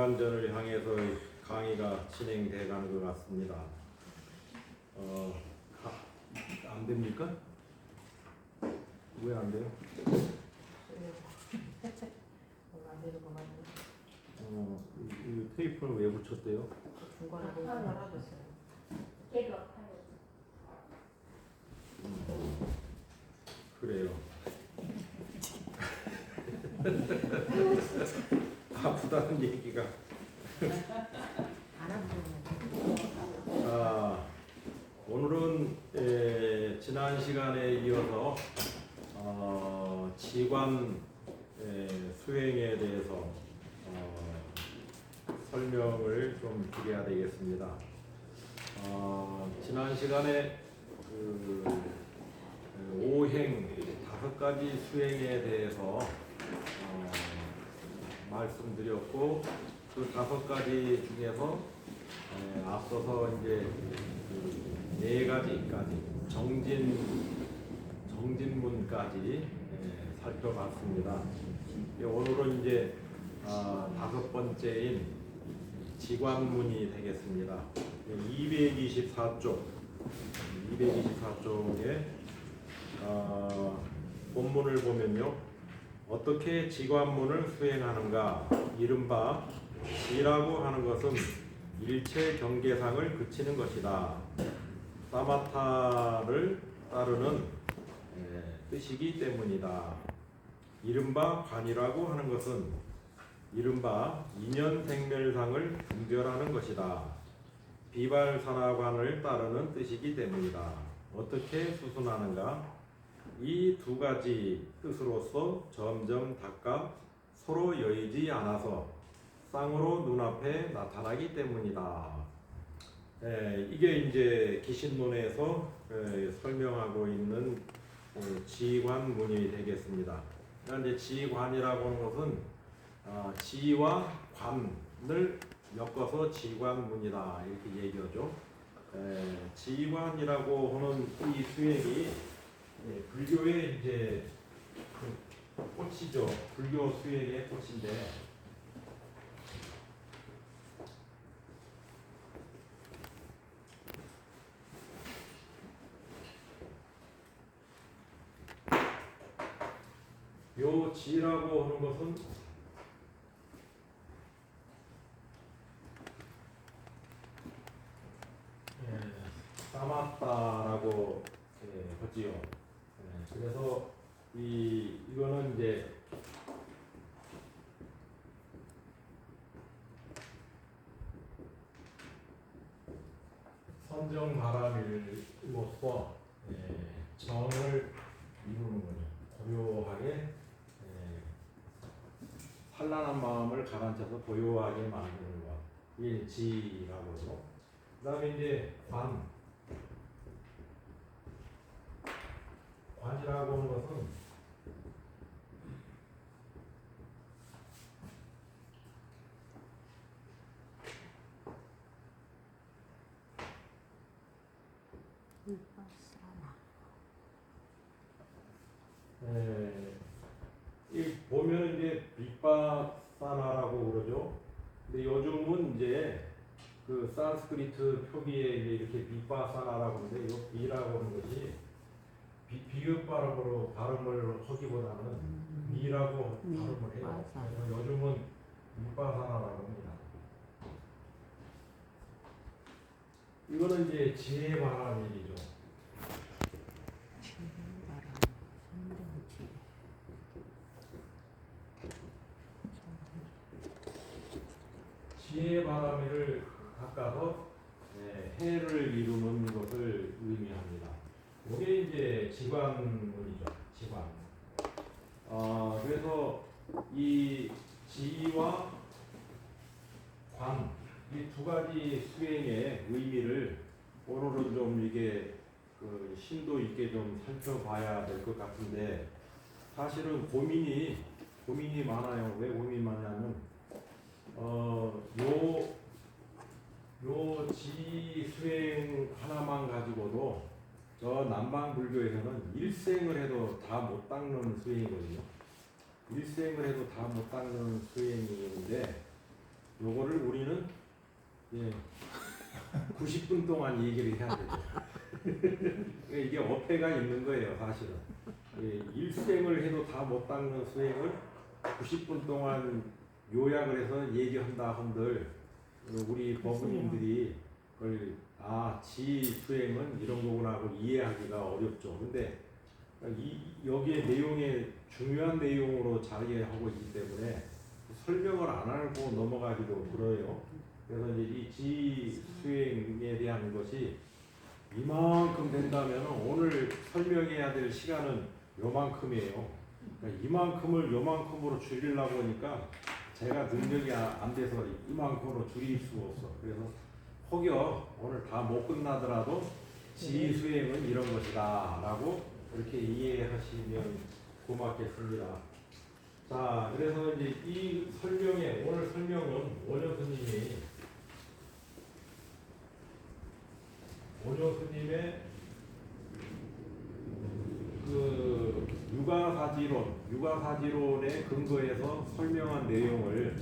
무한전을 향해서 강의가 진행돼 가는 것 같습니다. 안 됩니까? 왜 안 돼요? 안 되는 거 같네. 이 테이프를 왜 붙였대요? 중간에 뭐 달아줬어요. 걔도 아파요. 그래요. 아프다는 얘기가. 안 아프면. 자, 오늘은 지난 시간에 이어서 지관 수행에 대해서 설명을 좀 드려야 되겠습니다. 지난 시간에 오행 5가지 수행에 대해서 말씀드렸고, 그 5가지 중에서 앞서서 이제 4가지까지 정진문까지 살펴봤습니다. 오늘은 이제 5번째인 지관문이 되겠습니다. 224쪽 224쪽에 본문을 보면요, 어떻게 지관문을 수행하는가. 이른바 지라고 하는 것은 일체 경계상을 그치는 것이다. 사마타를 따르는 뜻이기 때문이다. 이른바 관이라고 하는 것은 이른바 인연생멸상을 분별하는 것이다. 비발사나관을 따르는 뜻이기 때문이다. 어떻게 수순하는가? 이 2가지 뜻으로서 점점 닦아 서로 여의지 않아서 쌍으로 눈앞에 나타나기 때문이다. 이게 이제 기신론에서 설명하고 있는 지관문이 되겠습니다. 이제 지관이라고 하는 것은 지와 관을 엮어서 지관문이다 이렇게 얘기하죠. 지관이라고 하는 이 수행이 불교의 이제 꽃이죠. 불교 수행의 꽃인데, 요 지라고 하는 것은 사마타라고 하지요. 그래서 이거는 이제 선정바람일로서 정을 이루는 거죠. 고요하게 산란한 마음을 가라앉혀서 고요하게 만드는 것. 이게 지라고 하죠. 그 다음에 이제 관이라고 하는 것은 이 보면 이제 빅바사나라고 그러죠. 근데 요즘은 이제 그 산스크리트 표기에 이렇게 빅바사나라고 하는데, 이 비라고 하는 것이 비읍 발음으로 발음을 하기보다는 미라고 발음을 해요. 그래서 요즘은 빅바사나라고 합니다. 이거는 이제 지혜 바람일이죠. 지혜 바람일을 깎아서 해를 이루는 것을 의미합니다. 이게 이제 지관문이죠. 지관. 그래서 이 지와 관, 이 2가지 수행의 의미를 오늘은 좀 이게 심도 있게 좀 살펴봐야 될 것 같은데, 사실은 고민이 많아요. 왜 고민이 많냐면 요 지수행 하나만 가지고도 저 남방 불교에서는 일생을 해도 다 못 닦는 수행이거든요. 일생을 해도 다 못 닦는 수행인데, 요거를 우리는 예, 90분 동안 얘기를 해야 되죠. 이게 어폐가 있는 거예요, 사실은. 예, 일생을 해도 다 못 닦는 수행을 90분 동안 요약을 해서 얘기한다 한들 우리 법무님들이 그걸 지 수행은 이런 거구나 하고 이해하기가 어렵죠. 근데 여기에 내용에 중요한 내용으로 자리하고 있기 때문에 설명을 안 하고 넘어가기도 그래요. 그래서 이제 이 지 수행에 대한 것이 이만큼 된다면 오늘 설명해야 될 시간은 요만큼이에요. 그러니까 이만큼을 요만큼으로 줄이려고 하니까 제가 능력이 안 돼서 이만큼으로 줄일 수가 없어. 그래서 혹여 오늘 다 못 끝나더라도 지 수행은 이런 것이다 라고 이렇게 이해하시면 고맙겠습니다. 자, 그래서 이제 이 설명에 오늘 설명은 원효스님의 그 육아사지론에 근거해서 설명한 내용을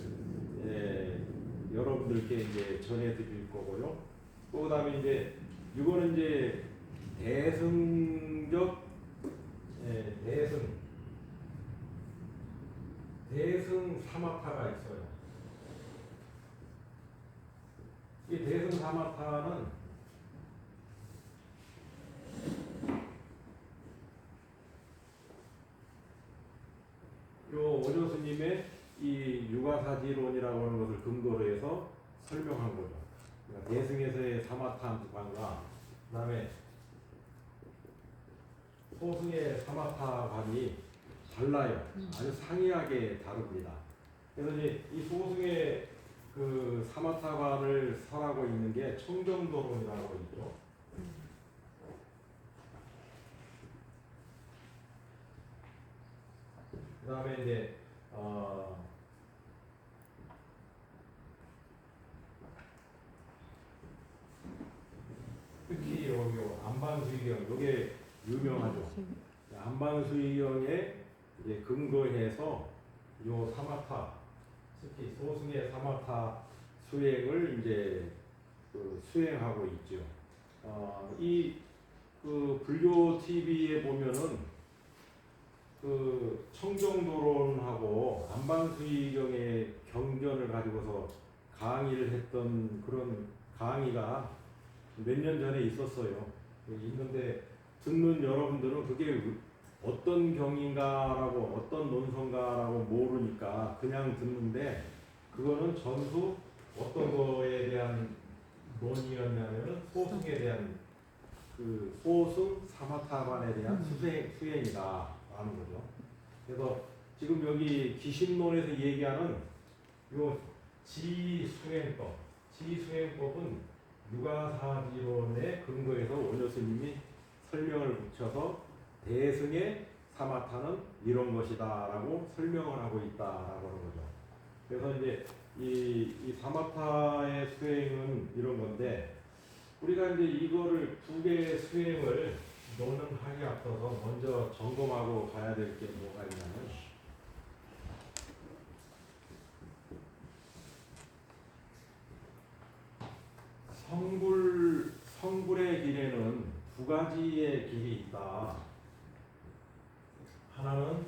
여러분들께 이제 전해드릴 거고요. 그 다음에 이제 이거는 이제 대승적 대승 사마타가 있어요. 이 대승 사마타는 요 오조스님의 이 육아사지론이라고 하는 것을 근거로 해서 설명한 거죠. 그러니까 대승에서의 사마타관과 그다음에 소승의 사마타관이 달라요. 아주 상이하게 다릅니다. 그래서 이제 이 소승의 그 사마타관을 설하고 있는 게 청정도론이라고 있죠. 그 다음에 이제 특히 여기 안반수의경 요게 유명하죠. 안반수의경에 이제 근거해서 요 사마타 특히 소승의 사마타 수행을 이제 그 수행하고 있죠. 이 그 불교 TV에 보면은 그 청정도론하고 안반수의경의 경전을 가지고서 강의를 했던 그런 강의가 몇 년 전에 있었어요. 있는데 듣는 여러분들은 그게 어떤 경인가라고 어떤 논설가라고 모르니까 그냥 듣는데 그거는 전부 어떤 거에 대한 논의였냐면은 소승에 대한 그 소승 사마타관에 대한 수행이다 하는 거죠. 그래서 지금 여기 기신론에서 얘기하는 요 지수행법은 육아사지론에 근거해서 원효스님이 설명을 붙여서 대승의 사마타는 이런 것이다라고 설명을 하고 있다라고 하는 거죠. 그래서 이제 이 사마타의 수행은 이런 건데 우리가 이제 이거를 두 개의 수행을 논하기 앞서서 먼저 점검하고 가야 될 게 뭐가 있냐면 성불의 길에는 두 가지의 길이 있다. 하나는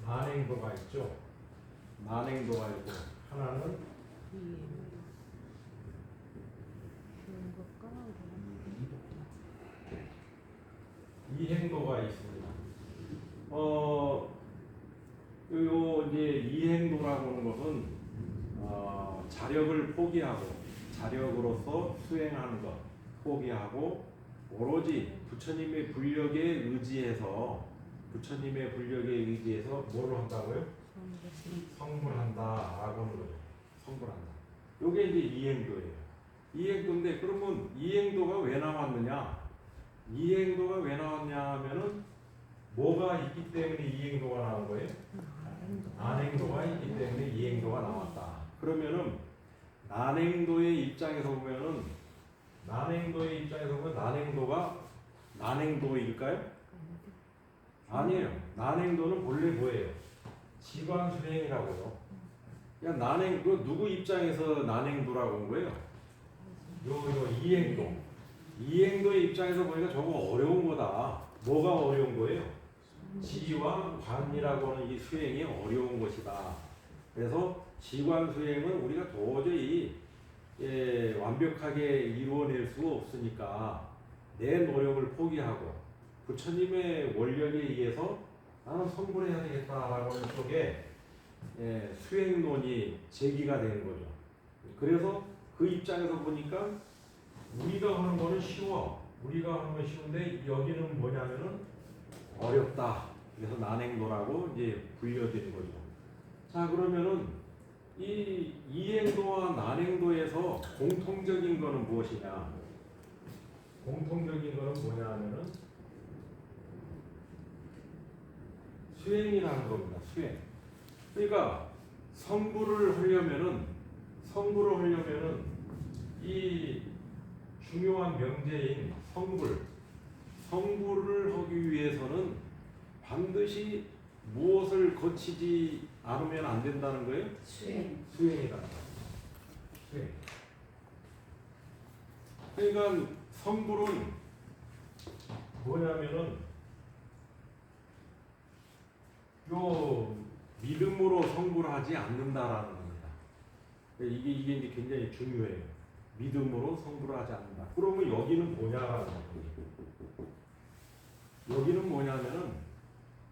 만행도가 있죠. 만행도가 있고 하나는 이행도가 있습니다. 요 이제 이행도라고 하는 것은 자력을 포기하고 자력으로서 수행하는 것 포기하고 오로지 부처님의 불력에 의지해서 뭐를 한다고요? 성불한다라고 하는 거죠. 성불한다. 요게 이제 이행도예요. 이행도인데 그러면 이행도가 왜 나왔느냐? 이행도가 왜 나왔냐면은 뭐가 있기 때문에 이행도가 나온 거예요? 난행도가 있기 때문에 이행도가 나왔다. 그러면은 난행도의 입장에서 보면 난행도가 난행도일까요? 아니에요. 난행도는 본래 뭐예요? 지관수행이라고요. 그냥 난행, 그 누구 입장에서 난행도라고 한 거예요? 요 이행도. 이행도의 입장에서 보니까 저거 어려운 거다. 뭐가 어려운 거예요? 지와 관이라고 하는 이 수행이 어려운 것이다. 그래서 지관 수행은 우리가 도저히 완벽하게 이루어낼 수가 없으니까 내 노력을 포기하고 부처님의 원력에 의해서 나는 성불해야 되겠다라고 하는 쪽에 수행론이 제기가 되는 거죠. 그래서 그 입장에서 보니까 우리가 하는 거는 쉬워. 우리가 하는 건 쉬운데 여기는 뭐냐면은 어렵다. 그래서 난행도라고 이제 불려드린 거죠. 자, 그러면은 이 이행도와 난행도에서 공통적인 거는 무엇이냐? 공통적인 거는 뭐냐 하면은 수행이라는 겁니다. 수행. 그러니까 성불을 하려면은 이 중요한 명제인 성불을 하기 위해서는 반드시 무엇을 거치지 않으면 안 된다는 거예요? 수행이다. 수행. 그러니까 성불은 뭐냐면은 요 믿음으로 성불하지 않는다라는 겁니다. 이게 이제 굉장히 중요해요. 믿음으로 성불하지 않는다. 그러면 여기는 뭐냐라는 거예요. 여기는 뭐냐면은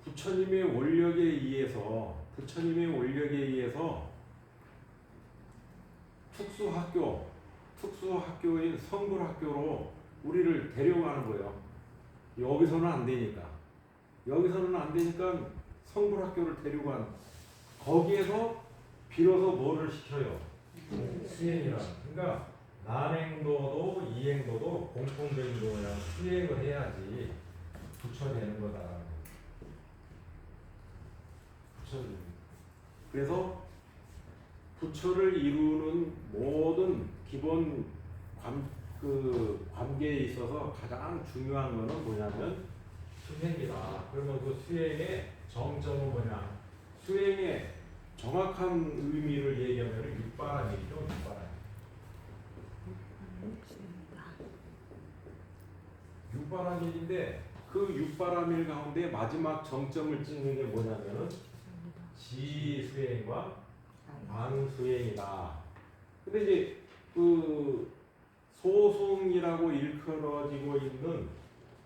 부처님의 원력에 의해서 특수학교인 성불학교로 우리를 데려가는 거예요. 여기서는 안 되니까 성불학교를 데려간 거기에서 비로소 뭐를 시켜요? 수행이라. 그러니까 난행도도 이행도도 공통적인 거야. 수행을 해야지 부처되는 거다. 그래서 부처를 이루는 모든 기본 관계에 있어서 가장 중요한 거는 뭐냐면 수행이다. 그러면 그 수행의 정점은 뭐냐? 수행의 정확한 의미를 얘기하면 육바람이죠. 육바람일인데 그 육바람일 가운데 마지막 정점을 찍는 게 뭐냐면은 지수행과 관수행이다. 근데 이제 그 소승이라고 일컬어지고 있는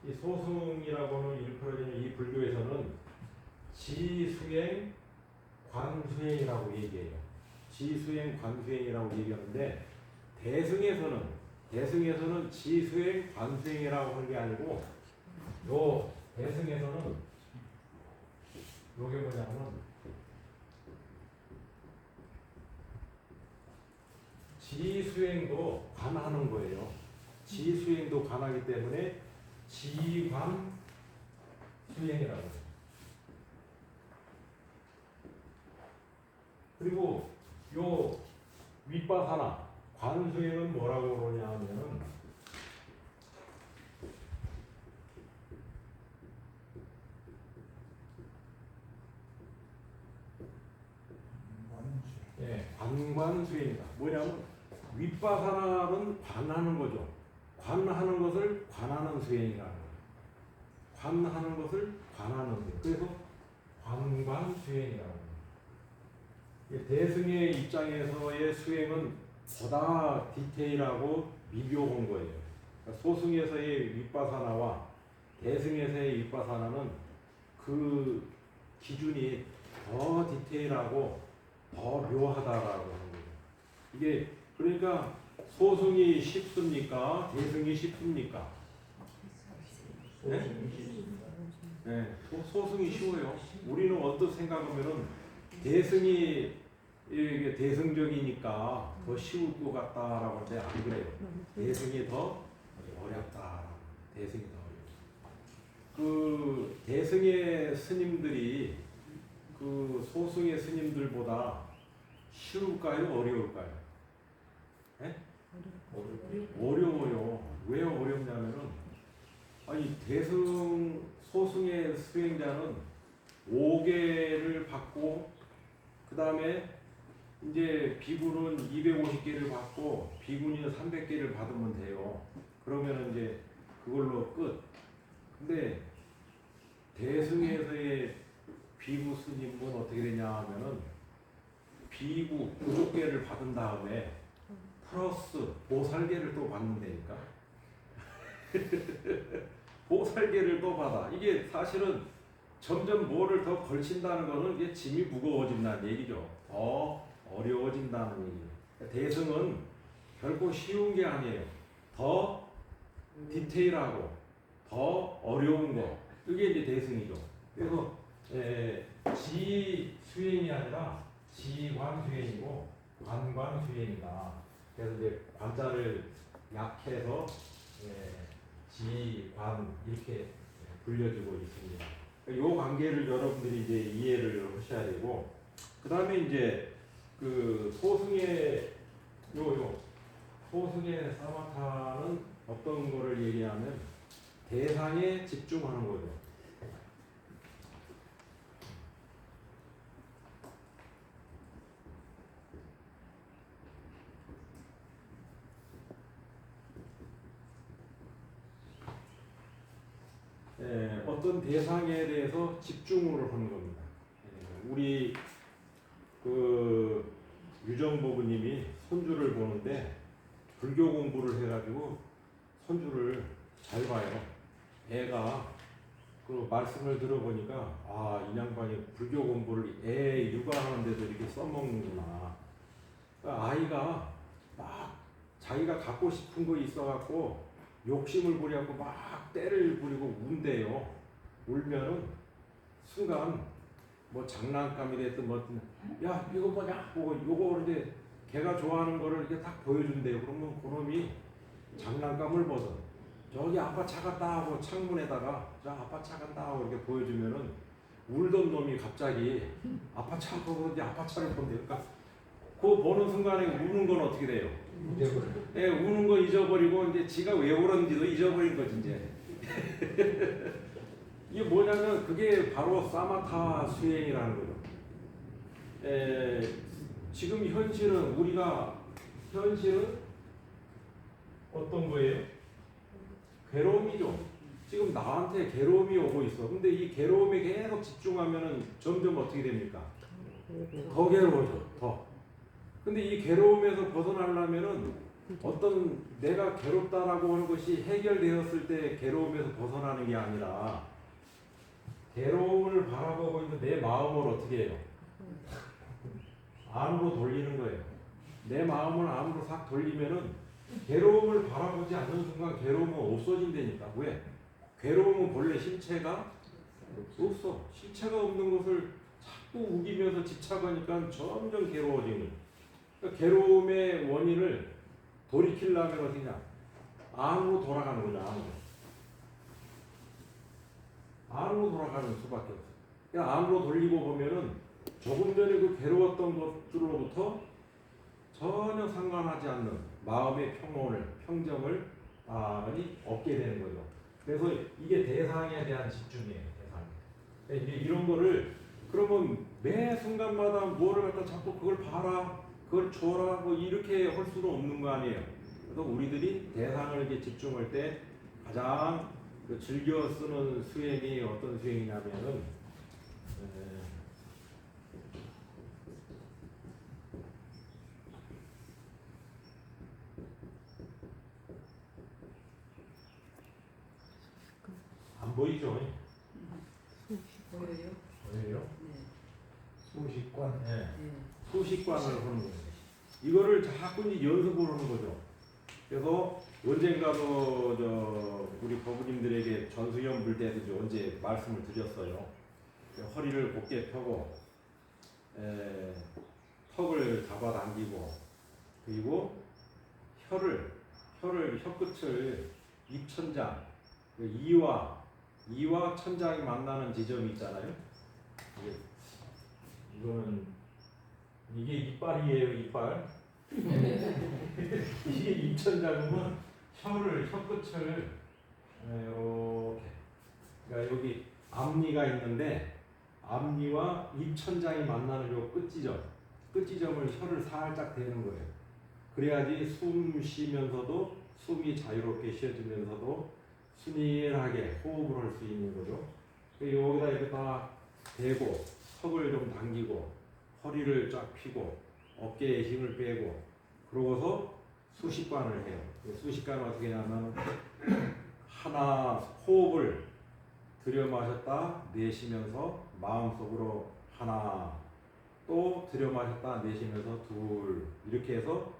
이 소승이라고는 일컬어지는 이 불교에서는 지수행, 관수행이라고 얘기해요. 지수행, 관수행이라고 얘기하는데 대승에서는 지수행, 관수행이라고 하는 게 아니고 요 대승에서는 요게 뭐냐면 지수행도 관하는 거예요. 지수행도 관하기 때문에 지관 수행이라고 해요. 그리고 요 윗바사나 관수행은 뭐라고 그러냐 하면은 관관수행이다. 뭐냐면 윗바사나는 관하는 거죠. 관하는 것을 관하는 수행이라는 거예요. 관하는 것을 관하는 수행. 그래서 관관수행이라고 해요. 대승의 입장에서의 수행은 보다 디테일하고 미묘한 거예요. 그러니까 소승에서의 윗바사나와 대승에서의 윗바사나는 그 기준이 더 디테일하고 더 묘하다라고 하는 거죠. 이게 그러니까 소승이 쉽습니까? 대승이 쉽습니까? 네? 네, 소승이 쉬워요. 우리는 어떻게 생각하면은 대승이 이게 대승적이니까 더 쉬울 것 같다라고 하는데 안 그래요. 대승이 더 어렵다. 대승이 더 어렵다. 그 대승의 스님들이 그 소승의 스님들보다 쉬울까요? 어려울까요? 네? 어려워요. 왜 어렵냐면은 아니 수행자는 5개를 받고 그 다음에 이제 비구는 250개를 받고 비구니는 300개를 받으면 돼요. 그러면 이제 그걸로 끝. 근데 대승에서의 비구 스님은 어떻게 되냐 하면은 비구 9개를 받은 다음에 플러스 보살개를 또 받는다니까. 보살개를 또 받아. 이게 사실은 점점 뭐를 더 걸친다는 거는 이게 짐이 무거워진다는 얘기죠. 더 어려워진다는 얘기죠. 대승은 결코 쉬운 게 아니에요. 더 디테일하고 더 어려운 거. 그게 이제 대승이죠. 그래서 지 수행이 아니라 지관 수행이고 관관 수행이다. 그래서 이제 관자를 약해서 지관 이렇게 불려지고 있습니다. 이 관계를 여러분들이 이제 이해를 하셔야 되고, 그 다음에 이제 그 소승의 소승의 사마타는 어떤 거를 얘기하면 대상에 집중하는 거죠. 어떤 대상에 대해서 집중을 하는 겁니다. 우리 그 유정보부님이 손주를 보는데 불교 공부를 해가지고 손주를 잘 봐요. 애가 그 말씀을 들어보니까 이 양반이 불교 공부를 애 육아하는데도 이렇게 써먹는구나. 그러니까 아이가 막 자기가 갖고 싶은 거 있어갖고 욕심을 부려갖고 막 때를 부리고 운대요. 울면은 순간 뭐 장난감이 됐든 뭐든 야 이거 뭐냐 보고 요거 그런데 걔가 좋아하는 거를 이렇게 딱 보여준대요. 그러면 그놈이 장난감을 벗어 저기 아빠 차 간다 하고 창문에다가 자 아빠 차 간다 하고 이렇게 보여주면은 울던 놈이 갑자기 아빠 차 보고 아빠 차를 본대요. 그러니까 그 보는 순간에 우는 건 어떻게 돼요? 우는 거 잊어버리고 이제 지가 왜 울었는지도 잊어버린 거지 이제. 이게 뭐냐면 그게 바로 사마타 수행이라는 거죠. 지금 현실은 어떤 거예요? 괴로움이죠. 지금 나한테 괴로움이 오고 있어. 근데 이 괴로움에 계속 집중하면은 점점 어떻게 됩니까? 더 괴로워져. 더. 근데 이 괴로움에서 벗어나려면은 어떤 내가 괴롭다라고 하는 것이 해결되었을 때 괴로움에서 벗어나는 게 아니라 괴로움을 바라보고 있는 내 마음을 어떻게 해요? 안으로 돌리는 거예요. 내 마음을 안으로 싹 돌리면은 괴로움을 바라보지 않는 순간 괴로움은 없어진다니까. 왜? 괴로움은 본래 실체가 없어. 실체가 없는 것을 자꾸 우기면서 집착하니까 점점 괴로워지는. 그러니까 괴로움의 원인을 돌이키려면 어디냐? 안으로 돌아가는 거죠. 안으로 돌아가는 수밖에 없어. 그러니까 안으로 돌리고 보면은 조금 전에 그 괴로웠던 것들로부터 전혀 상관하지 않는 마음의 평정을 얻게 되는 거죠. 그래서 이게 대상에 대한 집중이에요. 대상. 이제 이런 거를 그러면 매 순간마다 뭐를 갖다 자꾸 그걸 봐라, 그걸 줘라, 뭐 이렇게 할 수는 없는 거 아니에요. 그래서 우리들이 대상을 이렇게 집중할 때 가장 즐겨 쓰는 수행이 어떤 수행이냐면은 안 보이죠? 보여요? 보여요? 네. 수식관. 네. 네. 수식관을 하는 거예요. 이거를 자꾸 이제 연습을 하는 거죠. 그래서 언젠가도 우리 거부님들에게 전수연 불 때도 이제 언제 말씀을 드렸어요. 허리를 곧게 펴고 턱을 잡아당기고 그리고 혀끝을 입천장 이와 천장이 만나는 지점이 있잖아요. 이게 이빨이에요, 이빨. 이게 입천장이면 혀끝을 이렇게. 그러니까 여기 앞니가 있는데 앞니와 입천장이 만나는 요 끝지점을 혀를 살짝 대는 거예요. 그래야지 숨 쉬면서도 숨이 자유롭게 쉬어지면서도 순일하게 호흡을 할 수 있는 거죠. 여기다 이렇게 딱 대고 턱을 좀 당기고 허리를 쫙 펴고 어깨에 힘을 빼고 그러고서 수식관을 해요. 수식관은 어떻게 하냐면 하나 호흡을 들여 마셨다 내쉬면서 마음속으로 하나 또 들여 마셨다 내쉬면서 둘 이렇게 해서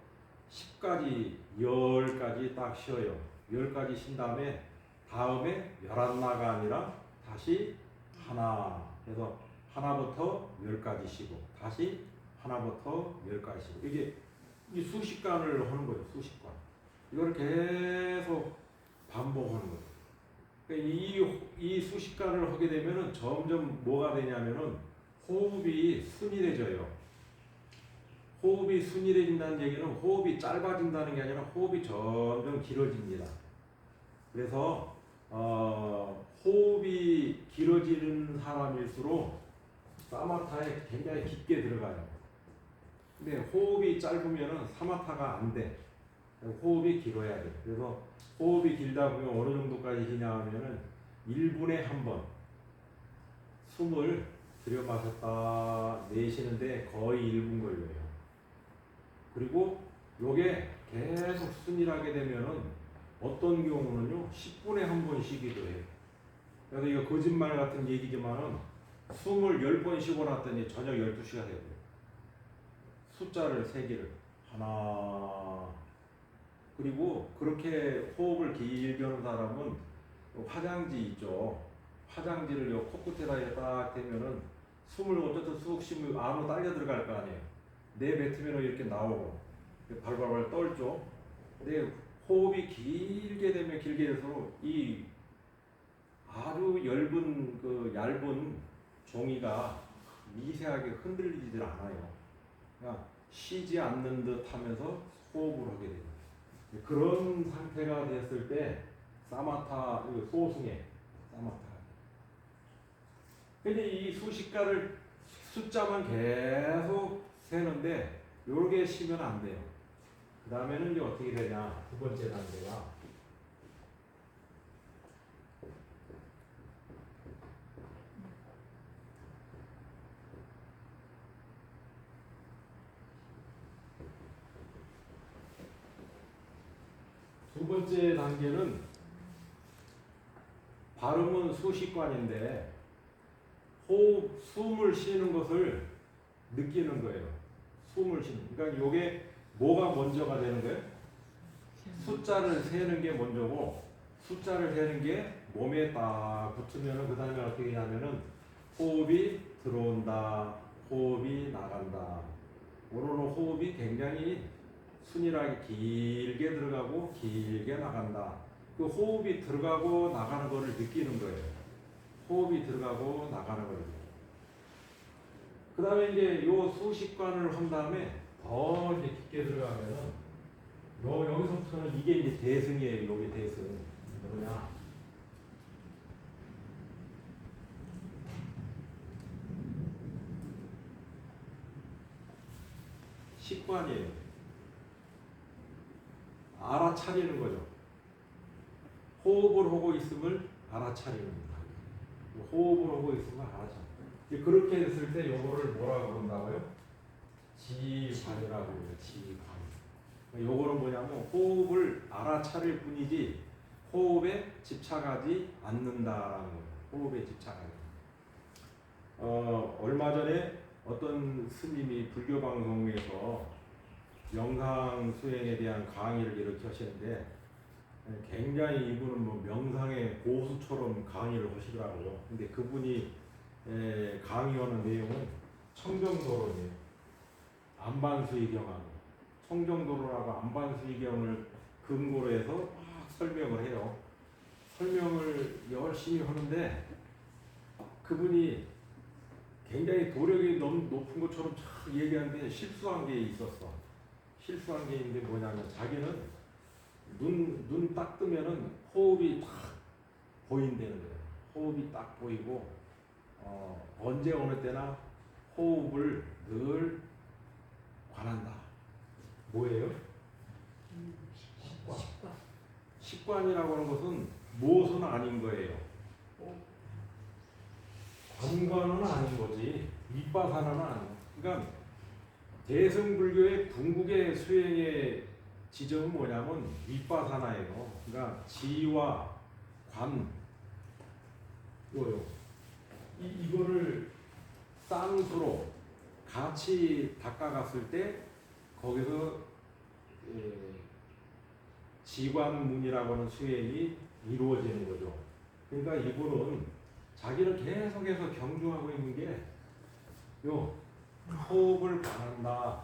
10까지 10까지 딱 쉬어요. 10까지 쉰 다음에 11나가 아니라 다시 하나 해서 하나부터 10까지 쉬고 다시 하나부터 10까지 쉬고 이게 이 수식관을 하는 거예요. 수식관 이걸 계속 반복하는 거예요. 이 수식관을 하게 되면은 점점 뭐가 되냐면은 호흡이 순일해져요. 호흡이 순일해진다는 얘기는 호흡이 짧아진다는 게 아니라 호흡이 점점 길어집니다. 그래서 호흡이 길어지는 사람일수록 사마타에 굉장히 깊게 들어가요. 근데 호흡이 짧으면은 사마타가 안 돼. 호흡이 길어야 돼. 그래서 호흡이 길다 보면 어느 정도까지 기냐면은 1분에 한 번 숨을 들여 마셨다 내쉬는데 거의 1분 걸려요. 그리고 요게 계속 순일하게 되면은 어떤 경우는요 10분에 한 번 쉬기도 해요. 그래서 이거 거짓말 같은 얘기지만은 숨을 10번 쉬고 났더니 저녁 12시가 돼요. 숫자를 3개를 하나 그리고 그렇게 호흡을 길게 하는 사람은 화장지 있죠. 화장지를 요 코끝에다 딱 대면은 숨을 어쨌든 쑥 쉬면 안으로 딸려 들어갈 거 아니에요. 내뱉으면 이렇게 나오고 발발발 떨죠. 근데 호흡이 길게 되면 길게 될수록 이 아주 얇은 종이가 미세하게 흔들리지를 않아요. 그냥 쉬지 않는 듯 하면서 호흡을 하게 돼요. 그런 상태가 됐을 때 사마타 소승에 사마타. 근데 이 수식가를 숫자만 계속 세는데 요렇게 쉬면 안 돼요. 그 다음에는 이제 어떻게 되냐? 두 번째 단계가 두 번째 단계는 발음은 수식관인데 호흡, 숨을 쉬는 것을 느끼는 거예요. 숨을 쉬는. 그러니까 이게 뭐가 먼저가 되는 거예요? 숫자를 세는 게 먼저고 숫자를 세는 게 몸에 딱 붙으면은 그 다음에 어떻게 하냐면은 호흡이 들어온다, 호흡이 나간다. 오로로 호흡이 굉장히 순일하게 길게 들어가고 길게 나간다. 그 호흡이 들어가고 나가는 거를 느끼는 거예요. 호흡이 들어가고 나가는 거예요. 그 다음에 이제 요 수식관을 한 다음에 더 이제 깊게 들어가면은 여기서부터는 이게 이제 대승이에요. 여기 대승. 뭐냐? 식관이에요. 알아차리는 거죠. 호흡을 하고 있음을 알아차리는 거예요. 호흡을 하고 있으면 알아차. 그렇게 됐을 때 요거를 뭐라고 그런다고요? 지관이라고 해요. 지관. 요거는 뭐냐면 호흡을 알아차릴 뿐이지 호흡에 집착하지 않는다라는 거예요. 호흡에 집착하지. 얼마 전에 어떤 스님이 불교 방송에서 명상 수행에 대한 강의를 이렇게 하시는데 굉장히 이분은 뭐 명상의 고수처럼 강의를 하시더라고요. 근데 그분이 강의하는 내용은 청정도론이에요. 안반수의경하고 청정도론하고 안반수의경을 근거로 해서 막 설명을 해요. 설명을 열심히 하는데 그분이 굉장히 도력이 너무 높은 것처럼 쫙 얘기하는데 실수한 게 있었어. 실수한 게 있는데 뭐냐면 자기는 눈 딱 뜨면은 호흡이 딱 보인다는 거예요. 호흡이 딱 보이고 언제 어느 때나 호흡을 늘 관한다. 뭐예요? 식관. 식과. 식관이라고 하는 것은 무엇은 아닌 거예요. 관관은 아닌 거지. 윗바사나는 아니야. 그러니까 대승불교의 궁극의 수행의 지점은 뭐냐면 윗바사나예요. 그러니까 지와 관 이거요. 이거를 쌍수로 같이 닦아갔을 때 거기서 지관문이라고 하는 수행이 이루어지는 거죠. 그러니까 이분은 자기는 계속해서 경주하고 있는 게 요 호흡을 관한다,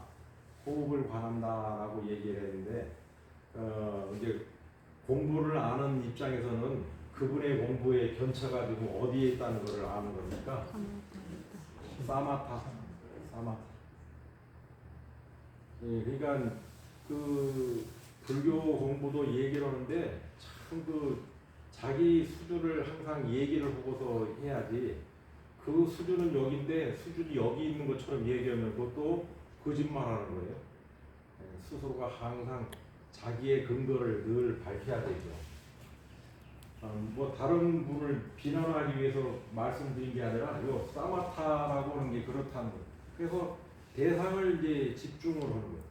호흡을 관한다라고 얘기를 했는데 이제 공부를 아는 입장에서는 그분의 공부의 견처가 지금 어디에 있다는 것을 아는 겁니까? 사마타. 예, 그러니까 그 불교 공부도 얘기를 하는데 참 그 자기 수준을 항상 얘기를 하고서 해야지. 그 수준은 여기인데 수준이 여기 있는 것처럼 얘기하면 그것도 거짓말하는 거예요. 예, 스스로가 항상 자기의 근거를 늘 밝혀야 되죠. 뭐 다른 분을 비난하기 위해서 말씀드린 게 아니라 요 사마타라고 하는 게 그렇다는 거예요. 그래서 대상을 이제 집중을 하는 거예요.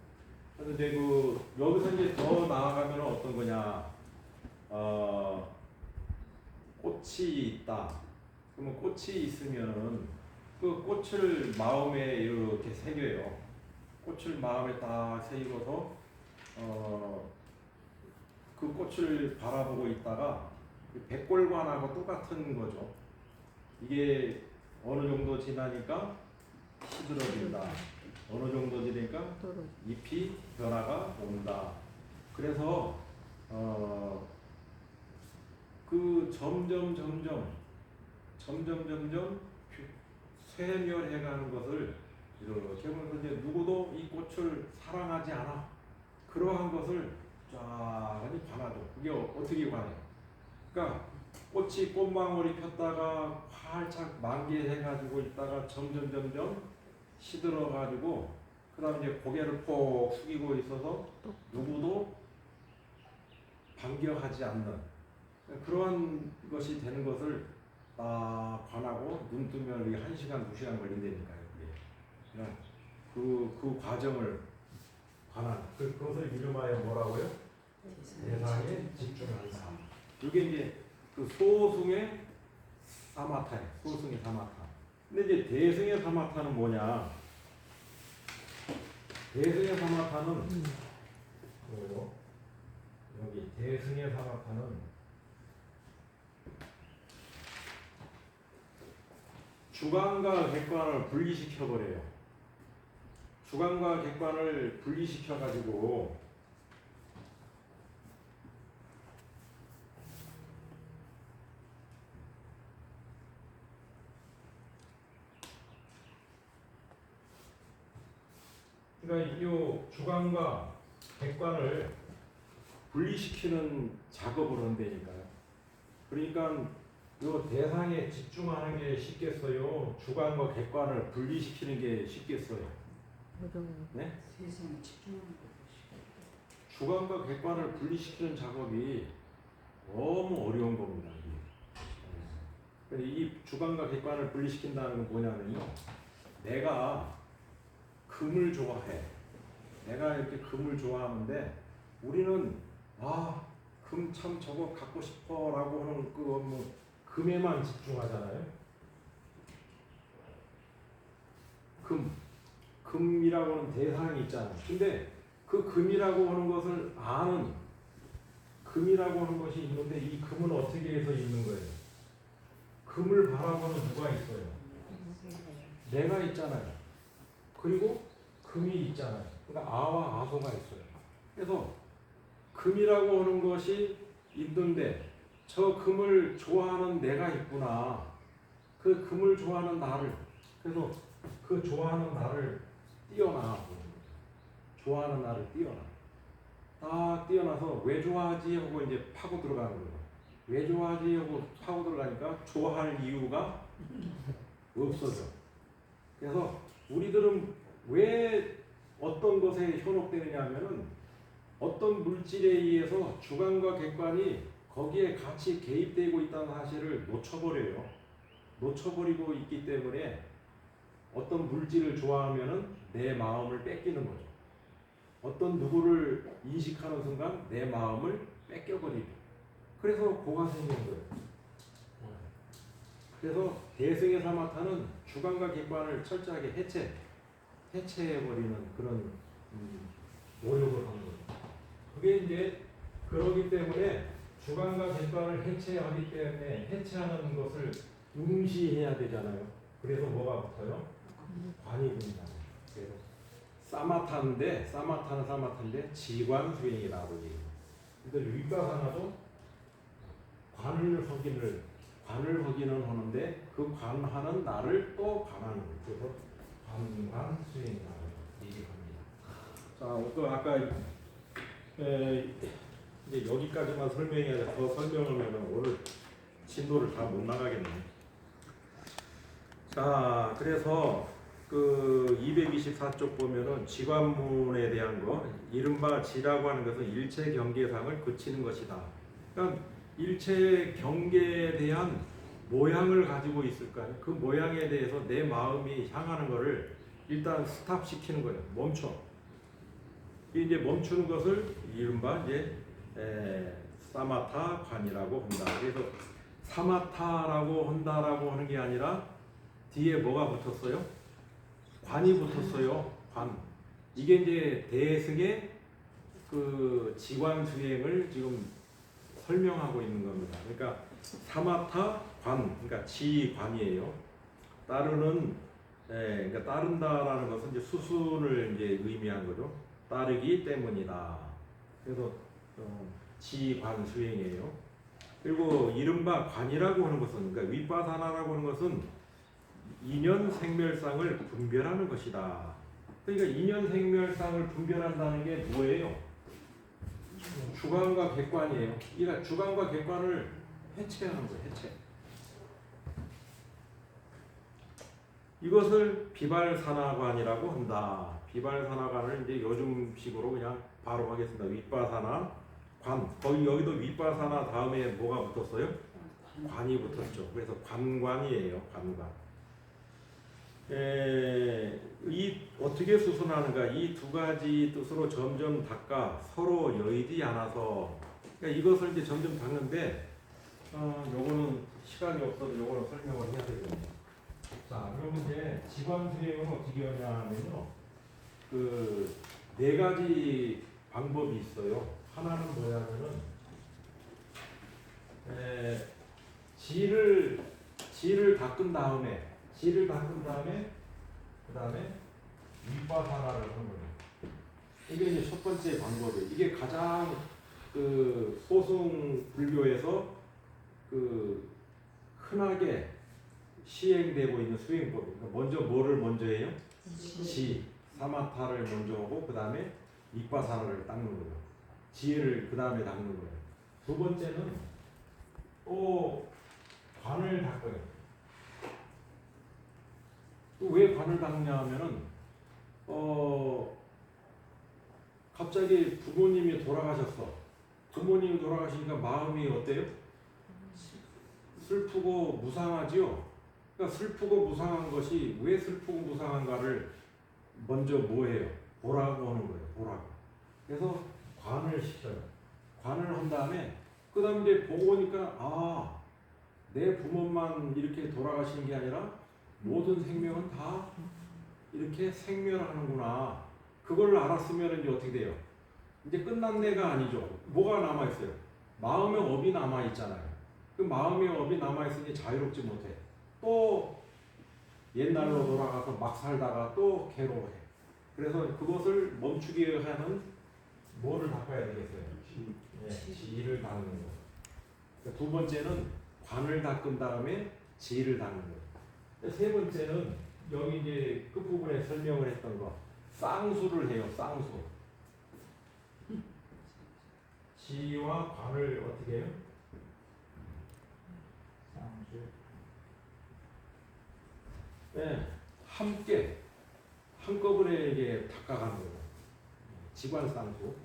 그래서 이제 그 여기서 이제 더 나아가면 어떤 거냐? 꽃이 있다. 그러면 꽃이 있으면은 그 꽃을 마음에 이렇게 새겨요. 꽃을 마음에 딱 새기고서 그 꽃을 바라보고 있다가 백골관하고 똑같은 거죠. 이게 어느 정도 지나니까 시들어진다. 어느 정도 지나니까 잎이 변화가 온다. 그래서 그 점점 쇠멸해가는 것을 이렇게 보면서 이제 누구도 이 꽃을 사랑하지 않아. 그러한 것을 쫙 관하죠. 그게 어떻게 관해요? 그러니까 꽃이 꽃망울이 폈다가 활짝 만개해가지고 있다가 점점 시들어가지고 그다음 이제 고개를 푹 숙이고 있어서 누구도 반겨하지 않는 그러한 것이 되는 것을 딱 관하고 눈 뜨면 1시간, 2시간 걸린다니까요. 그게. 그 과정을 관한 그것을 이름하여 뭐라고요? 대상에 집중한다. 이게 이제 그 소승의 사마타예요. 소승의 사마타. 근데 이제 대승의 사마타는 뭐냐? 대승의 사마타는 여기 대승의 사마타는 주관과 객관을 분리시켜 버려요. 주관과 객관을 분리시켜 가지고 그러니까 이 주관과 객관을 분리시키는 작업을 한다니까요. 그러니까 이 대상에 집중하는 게 쉽겠어요? 주관과 객관을 분리시키는 게 쉽겠어요? 네? 세상에 집중하는 거. 주관과 객관을 분리시키는 작업이 너무 어려운 겁니다. 이 주관과 객관을 분리시킨다는 건 뭐냐면요. 내가 금을 좋아해. 내가 이렇게 금을 좋아하는데 우리는 금 참 저거 갖고 싶어라고 하는 그 금에만 집중하잖아요. 금이라고 하는 대상이 있잖아요. 근데 그 금이라고 하는 것을 아는 금이라고 하는 것이 있는데 이 금은 어떻게 해서 있는 거예요? 금을 바라보는 누가 있어요? 내가 있잖아요. 그리고 금이 있잖아요. 그러니까 아와 아소가 있어요. 그래서 금이라고 하는 것이 있는데 저 금을 좋아하는 내가 있구나. 그 금을 좋아하는 나를 그래서 그 좋아하는 나를 뛰어나. 좋아하는 나를 뛰어나. 딱 뛰어나서 왜 좋아하지 하고 이제 파고 들어가는 거예요. 왜 좋아하지? 하고 하고 들어가니까 좋아할 이유가 없어져. 그래서 우리들은 왜 어떤 것에 현혹되느냐 하면은 어떤 물질에 의해서 주관과 객관이 거기에 같이 개입되고 있다는 사실을 놓쳐버려요. 놓쳐버리고 있기 때문에 어떤 물질을 좋아하면은 내 마음을 뺏기는 거죠. 어떤 누구를 인식하는 순간 내 마음을 뺏겨버리고, 그래서 고가 생긴 거예요. 그래서 대승의 사마타는 주관과 객관을 철저하게 해체해버리는 그런 노력을 하는 거예요. 그게 이제 그러기 때문에 주관과 객관을 해체하기 때문에 해체하는 것을 응시해야 되잖아요. 그래서 뭐가 붙어요? 관이 붙는다. 그래서 사마타는 사마타인데 지관 수행이라고 얘기해요. 근데 윗바사나도 관을 확인을 하는데 그 관하는 나를 또 관하는 거예요. 그래서 관관 수행이라고 얘기합니다. 자, 또 아까 이제 여기까지만 설명해야 돼. 더 설명하면 오늘 진도를 다 못 나가겠네. 자, 그래서 그 224쪽 보면은 지관문에 대한 거, 이른바 지라고 하는 것은 일체 경계상을 그치는 것이다. 그러니까 일체 경계에 대한 모양을 가지고 있을까요? 그 모양에 대해서 내 마음이 향하는 것을 일단 스탑시키는 거예요. 멈춰. 이제 멈추는 것을 이른바 이제 사마타 관이라고 한다. 그래서 사마타라고 한다라고 하는 게 아니라 뒤에 뭐가 붙었어요? 관이 붙었어요. 관. 이게 이제 대승의 그 지관 수행을 지금 설명하고 있는 겁니다. 그러니까 사마타 관, 그러니까 지관이에요. 따르는, 그러니까 따른다라는 것은 이제 수순을 이제 의미한 거죠. 따르기 때문이다. 그래서 지관 수행이에요. 그리고 이른바 관이라고 하는 것은, 그러니까 윗바사나라고 하는 것은 인연 생멸상을 분별하는 것이다. 그러니까 인연 생멸상을 분별한다는 게 뭐예요? 주관과 객관이에요. 그러니까 주관과 객관을 해체하는 거예요. 해체. 이것을 비발사나관이라고 한다. 비발사나관을 이제 요즘식으로 그냥 바로 하겠습니다. 윗바사나 관. 거기 여기도 윗바사나 다음에 뭐가 붙었어요? 관이 붙었죠. 그래서 관관이에요. 관관. 이 어떻게 수순하는가? 이 두 가지 뜻으로 점점 닦아 서로 여의지 않아서, 그러니까 이것을 이제 점점 닦는데 요거는 시간이 없어서 요거는 설명을 해야 되거든요. 자, 그럼 이제 지관 수행은 어떻게 하냐면요, 그 네 가지 방법이 있어요. 하나는 뭐냐면은 지를 닦은 다음에 그 다음에 윗바사나를 하는 거예요. 이게 이제 첫 번째 방법이에요. 이게 가장 그 소승 불교에서 그 흔하게 시행되고 있는 수행법이에요. 그러니까 먼저 뭐를 먼저 해요? 지, 사마타를 먼저 하고 그 다음에 윗바사나를 닦는 거예요. 지를 그 다음에 닦는 거예요. 두 번째는 또 관을 닦아요. 왜 관을 닦냐 하면은 갑자기 부모님이 돌아가셨어. 부모님이 돌아가시니까 마음이 어때요? 슬프고 무상하지요. 그러니까 슬프고 무상한 것이 왜 슬프고 무상한가를 먼저 뭐해요? 보라고 하는 거예요. 보라고. 그래서 관을 시켜요. 관을 한 다음에 그 다음에 이제 보고 오니까 내 부모만 이렇게 돌아가시는 게 아니라 모든 생명은 다 이렇게 생멸하는구나. 그걸 알았으면 이제 어떻게 돼요? 이제 끝난 데가 아니죠. 뭐가 남아있어요? 마음의 업이 남아있잖아요. 그 마음의 업이 남아있으니 자유롭지 못해. 또 옛날로 돌아가서 막 살다가 또 괴로워해. 그래서 그것을 멈추게 하는 뭐를 닦아야 되겠어요? 지를 닦는 거. 두 번째는 관을 닦은 다음에 지를 닦는 거. 세 번째는 여기 이제 끝부분에 설명을 했던 거, 쌍수를 해요. 쌍수. 지와 관을 어떻게 해요? 네, 함께 한꺼번에 이게 닦아가는 거예요. 지관상수.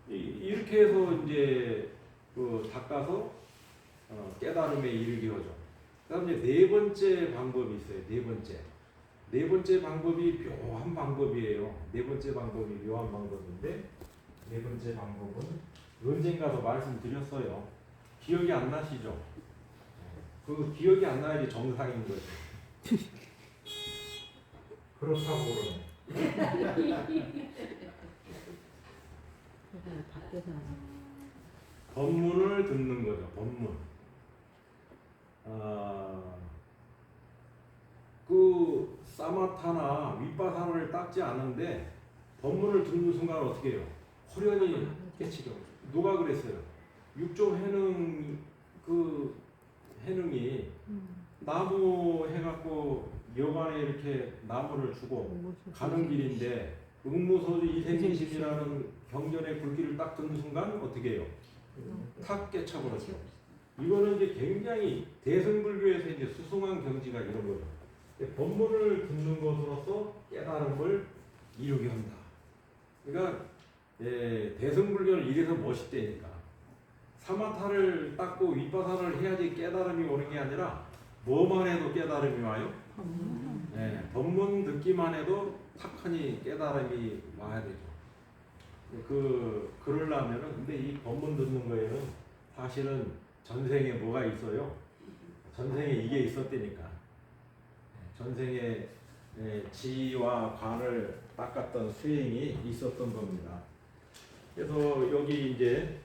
이렇게 해서 이제 그 닦아서 깨달음에 이르게 하죠. 그다음 이제 네 번째 방법이 있어요. 네 번째 방법이 묘한 방법이에요. 네 번째 방법이 묘한 방법인데 네 번째 방법은 언젠가도 말씀드렸어요. 기억이 안 나시죠? 그 기억이 안 나야지 정상인 거죠. 그렇다고 그러네. 밖에서 법문을 듣는 거죠. 법문. 그 사마타나 윗바사를 닦지 않은데 법문을 듣는 순간 어떻게 해요? 호련히 깨치죠. 누가 그랬어요? 육조 해능 그 해능이 나무 해갖고 여관에 이렇게 나무를 주고 가는 길인데 응무소주 이생기심이라는 경전의 불길을 딱 듣는 순간 어떻게 해요? 탁 깨쳐버렸죠. 이거는 이제 굉장히 대승불교에서 이제 수승한 경지가 이런 거죠. 법문을 듣는 것으로서 깨달음을 이루게 한다. 그러니까 대승불교는 이래서 멋있다니까. 사마타를 닦고 윗바사를 해야지 깨달음이 오는 게 아니라 뭐만 해도 깨달음이 와요? 법문 듣기만 해도 탁하니 깨달음이 와야 되죠. 그러려면은 근데 이 법문 듣는 거에는 사실은 전생에 뭐가 있어요? 전생에 이게 있었다니까. 전생에 지와 관을 닦았던 수행이 있었던 겁니다. 그래서 여기 이제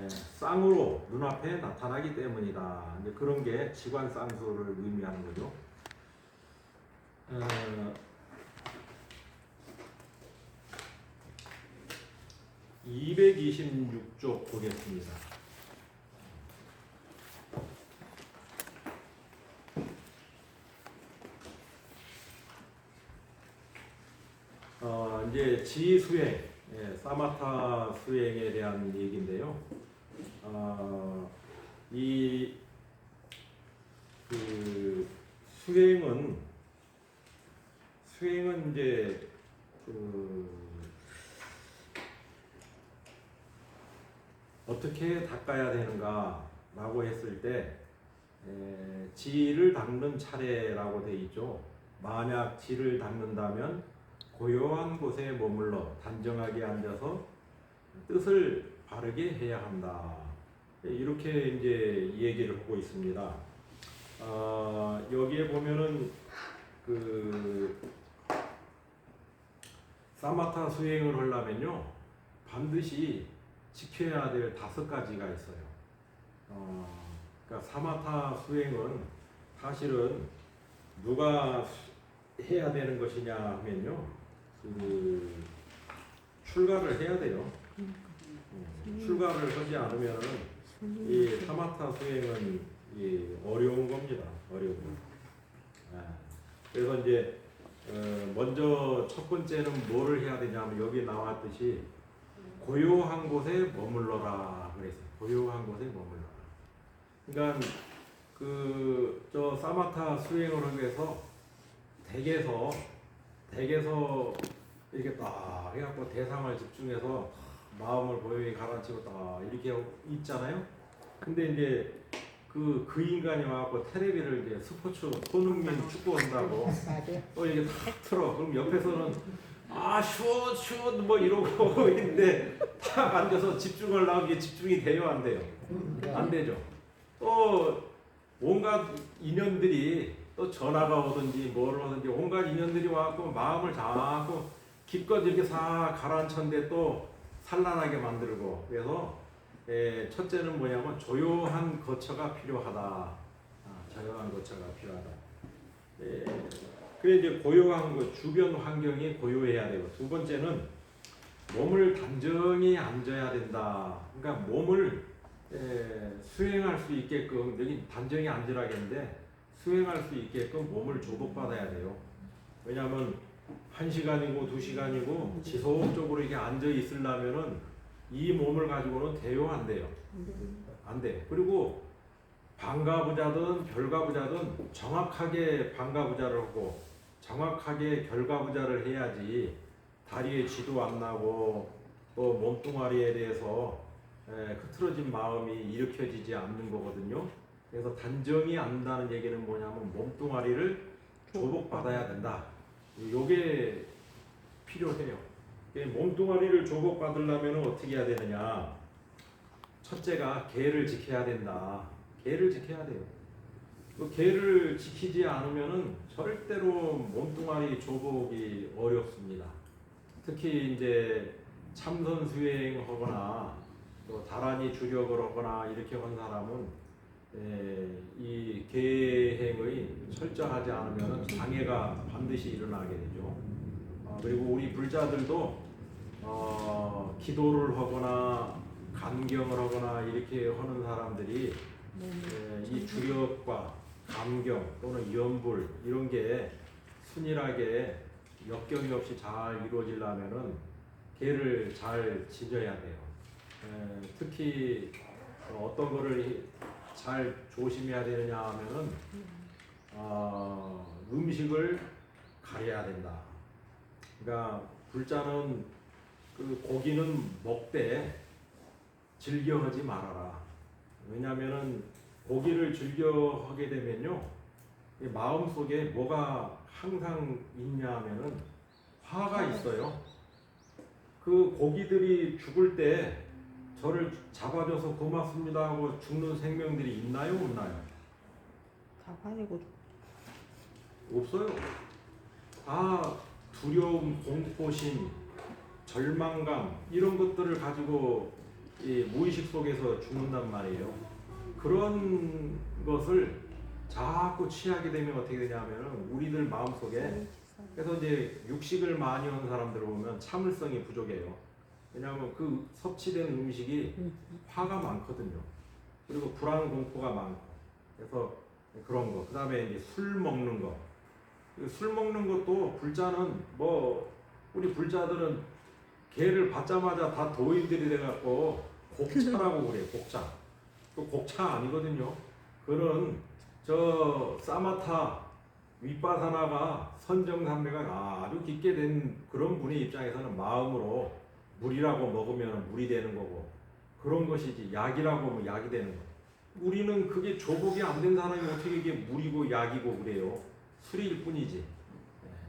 쌍으로 눈앞에 나타나기 때문이다. 이제 그런 게 지관쌍수를 의미하는 거죠. 226쪽 보겠습니다. 이제 지수행, 사마타 수행에 대한 얘기인데요. 그 수행은 이제 어떻게 닦아야 되는가라고 했을 때 지를 닦는 차례라고 돼 있죠. 만약 지를 닦는다면 고요한 곳에 머물러 단정하게 앉아서 뜻을 바르게 해야 한다. 이렇게 이제 얘기를 하고 있습니다. 여기에 보면은 그 사마타 수행을 하려면요 반드시 지켜야 될 5가지가 있어요. 그러니까 사마타 수행은 사실은 누가 해야 되는 것이냐 하면요, 출가를 해야 돼요. 출가를 하지 않으면 이 사마타 수행은 어려운 겁니다. 어려운 거. 그래서 이제 먼저 첫 번째는 뭐를 해야 되냐면 여기 나왔듯이 고요한 곳에 머물러라 그랬어요. 고요한 곳에 머물러라. 그러니까 저 사마타 수행을 하기 위해서 댁에서 이렇게 딱 해갖고 대상을 집중해서 마음을 고요히 가라앉히고 딱 이렇게 있잖아요. 근데 이제 그 인간이 와갖고 텔레비를 이제 스포츠 손흥민 축구 한다고 이게 탁 틀어. 그럼 옆에서는 슛 뭐 이러고 있는데 딱 앉아서 집중하려고 이게 집중이 돼요, 안 돼요? 안 되죠. 또 온갖 인연들이 또 전화가 오든지 뭐를 오든지 온갖 인연들이 와갖고 마음을 자꾸 기껏 이렇게 싹 가라앉혔는데 또 산란하게 만들고. 그래서 첫째는 뭐냐면 조용한 거처가 필요하다. 조용한 거처가 필요하다. 그래 이제 고요한 거, 주변 환경이 고요해야 되고, 두 번째는 몸을 단정히 앉아야 된다. 그러니까 몸을 수행할 수 있게끔, 여기 단정히 앉으라겠는데 수행할 수 있게끔 몸을 조복받아야 돼요. 왜냐하면 1시간이고 2시간이고 지속적으로 이렇게 앉아 있으려면은 이 몸을 가지고는 대요, 안 돼요? 안 돼. 그리고 반가부자든 별가부자든 정확하게 반가부자를 하고 정확하게 결과부자를 해야지 다리에 쥐도 안 나고 또 몸뚱아리에 대해서 흐트러진 마음이 일으켜지지 않는 거거든요. 그래서 단정이 안다는 얘기는 뭐냐면 몸뚱아리를 조복받아야 된다. 요게 필요해요. 몸뚱아리를 조복받으려면 어떻게 해야 되느냐? 첫째가 계를 지켜야 된다. 계를 지켜야 돼요. 그 계를 지키지 않으면은 절대로 몸뚱아리 조복이 어렵습니다. 특히 이제 참선 수행하거나 또 다란히 주력을 하거나 이렇게 한 사람은 이 계행의 철저하지 않으면 장애가 반드시 일어나게 되죠. 그리고 우리 불자들도 기도를 하거나 감경을 하거나 이렇게 하는 사람들이 이 주력과 감경 또는 연불 이런 게 순일하게 역경이 없이 잘 이루어지려면은 계를 잘 지져야 돼요. 특히 어떤 거를 잘 조심해야 되느냐 하면은 음식을 가려야 된다. 그러니까 불자는 그 고기는 먹되 즐겨하지 말아라. 왜냐하면은 고기를 즐겨하게 되면요 마음 속에 뭐가 항상 있냐면은 화가 있어요. 그 고기들이 죽을 때 저를 잡아줘서 고맙습니다 하고 죽는 생명들이 있나요, 없나요? 다 화내고 없어요. 다 두려움, 공포심, 절망감 이런 것들을 가지고 이 무의식 속에서 죽는단 말이에요. 그런 것을 자꾸 취하게 되면 어떻게 되냐면은 우리들 마음속에 그래서 이제 육식을 많이 하는 사람들을 보면 참을성이 부족해요. 왜냐하면 그 섭취된 음식이 화가 많거든요. 그리고 불안 공포가 많고 그래서 그런 거. 그다음에 이제 술 먹는 거. 술 먹는 것도 불자는 뭐 우리 불자들은 개를 받자마자 다 도인들이 돼갖고 곡차라고 그래요. 곡차. 그 곡차 아니거든요. 그는 저 사마타 윗바사나가 선정산매가 아주 깊게 된 그런 분의 입장에서는 마음으로 물이라고 먹으면 물이 되는 거고 그런 것이지 약이라고 하면 약이 되는 거. 우리는 그게 조복이 안 된 사람이 어떻게 이게 물이고 약이고 그래요. 술일 뿐이지.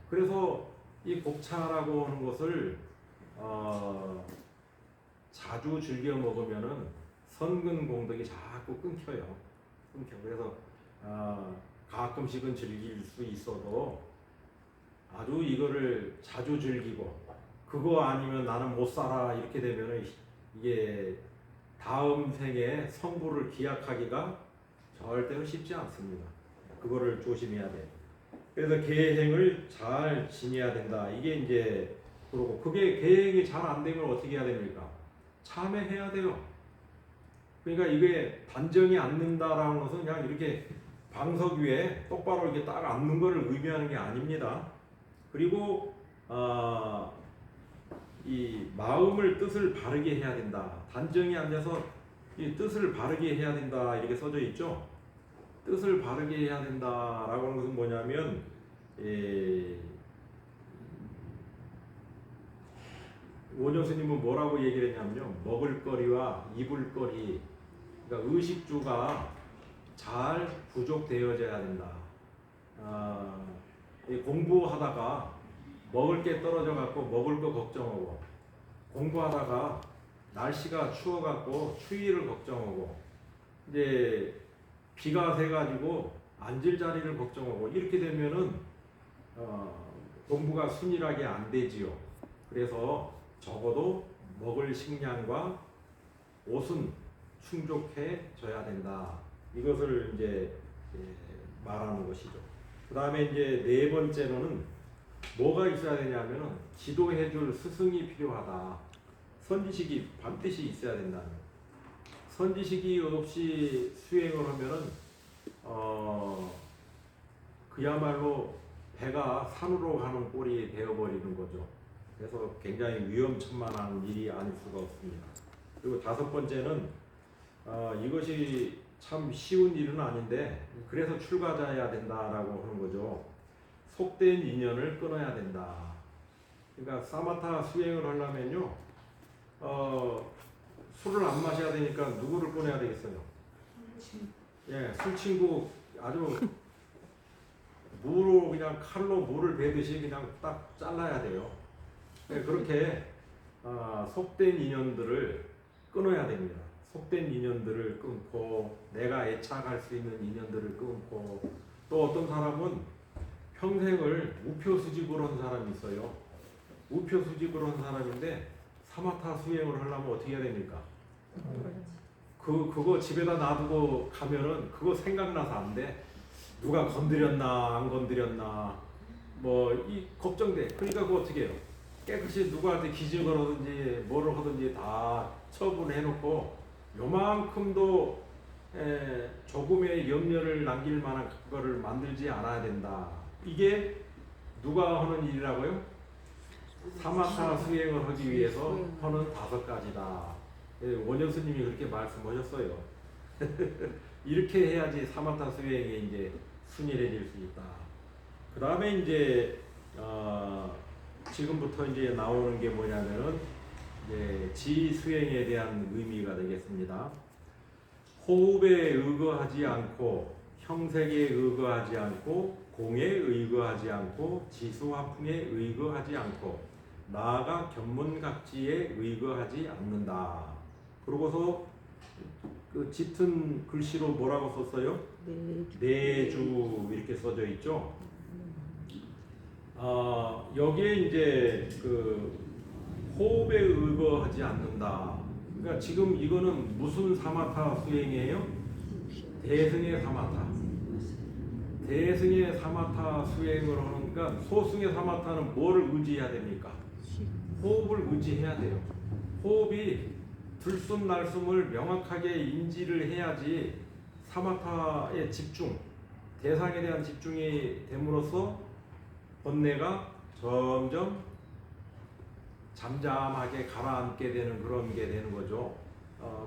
그래서 이 곡차라고 하는 것을 자주 즐겨 먹으면은 선근 공덕이 자꾸 끊겨요. 끊겨. 그래서 가끔씩은 즐길 수 있어도 아주 이거를 자주 즐기고 그거 아니면 나는 못 살아 이렇게 되면은 이게 다음 생에 성부를 기약하기가 절대로 쉽지 않습니다. 그거를 조심해야 돼요. 그래서 계행을 잘 지내야 된다. 이게 이제 그러고 그게 계행이 잘 안 되면 어떻게 해야 됩니까? 참회해야 돼요. 그러니까 이게 단정이 앉는다라는 것은 그냥 이렇게 방석 위에 똑바로 이렇게 딱 앉는 것을 의미하는 게 아닙니다. 그리고 이 마음을 뜻을 바르게 해야 된다. 단정히 앉아서 이 뜻을 바르게 해야 된다 이렇게 써져 있죠. 뜻을 바르게 해야 된다라고 하는 것은 뭐냐면 원효 스님은 뭐라고 얘기를 했냐면요. 먹을거리와 입을거리 그러니까 의식주가 잘 부족되어져야 된다. 공부하다가 먹을 게 떨어져 갖고 먹을 거 걱정하고 공부하다가 날씨가 추워 갖고 추위를 걱정하고 이제 비가 새 가지고 앉을 자리를 걱정하고 이렇게 되면은 공부가 순일하게 안 되지요. 그래서 적어도 먹을 식량과 옷은 충족해져야 된다. 이것을 이제 말하는 것이죠. 그 다음에 이제 네 번째로는 뭐가 있어야 되냐면은 지도해줄 스승이 필요하다. 선지식이 반드시 있어야 된다는 거예요. 선지식이 없이 수행을 하면은 그야말로 배가 산으로 가는 꼴이 되어버리는 거죠. 그래서 굉장히 위험천만한 일이 아닐 수가 없습니다. 그리고 다섯 번째는 이것이 참 쉬운 일은 아닌데 그래서 출가자여야 된다라고 하는 거죠. 속된 인연을 끊어야 된다. 그러니까 사마타 수행을 하려면요, 술을 안 마셔야 되니까 누구를 끊어야 되겠어요? 예, 술 친구 아주 무로 그냥 칼로 무를 베듯이 그냥 딱 잘라야 돼요. 예, 그렇게 속된 인연들을 끊어야 됩니다. 속된 인연들을 끊고 내가 애착할 수 있는 인연들을 끊고 또 어떤 사람은 평생을 우표수집을 한 사람이 있어요. 우표수집을 한 사람인데 사마타 수행을 하려면 어떻게 해야 됩니까? 그거 집에다 놔두고 가면은 그거 생각나서 안 돼. 누가 건드렸나 안 건드렸나 뭐 이 걱정돼. 그러니까 그거 어떻게 해요? 깨끗이 누구한테 기증을 하든지 뭐를 하든지 다 처분해 놓고 요만큼도 조금의 염려를 남길 만한 그거를 만들지 않아야 된다. 이게 누가 하는 일이라고요? 사마타 수행을 하기 위해서 하는 5가지다. 원효 스님이 그렇게 말씀하셨어요. 이렇게 해야지 사마타 수행이 이제 순일해질 수 있다. 그 다음에 이제 지금부터 이제 나오는 게 뭐냐면은 이제 지수행에 대한 의미가 되겠습니다. 호흡에 의거하지 않고 형색에 의거하지 않고 공에 의거하지 않고 지수화풍에 의거하지 않고 나아가 견문각지에 의거하지 않는다. 그러고서 그 짙은 글씨로 뭐라고 썼어요? 내주 이렇게 써져 있죠. 여기에 이제 그 호흡에 의거하지 않는다. 그러니까 지금 이거는 무슨 사마타 수행이에요? 대승의 사마타. 대승의 사마타 수행을 하니까 소승의 사마타는 뭐를 의지해야 됩니까? 호흡을 의지해야 돼요. 호흡이 들숨 날숨을 명확하게 인지를 해야지 사마타의 집중, 대상에 대한 집중이 됨으로써 번뇌가 점점 잠잠하게 가라앉게 되는 그런 게 되는 거죠.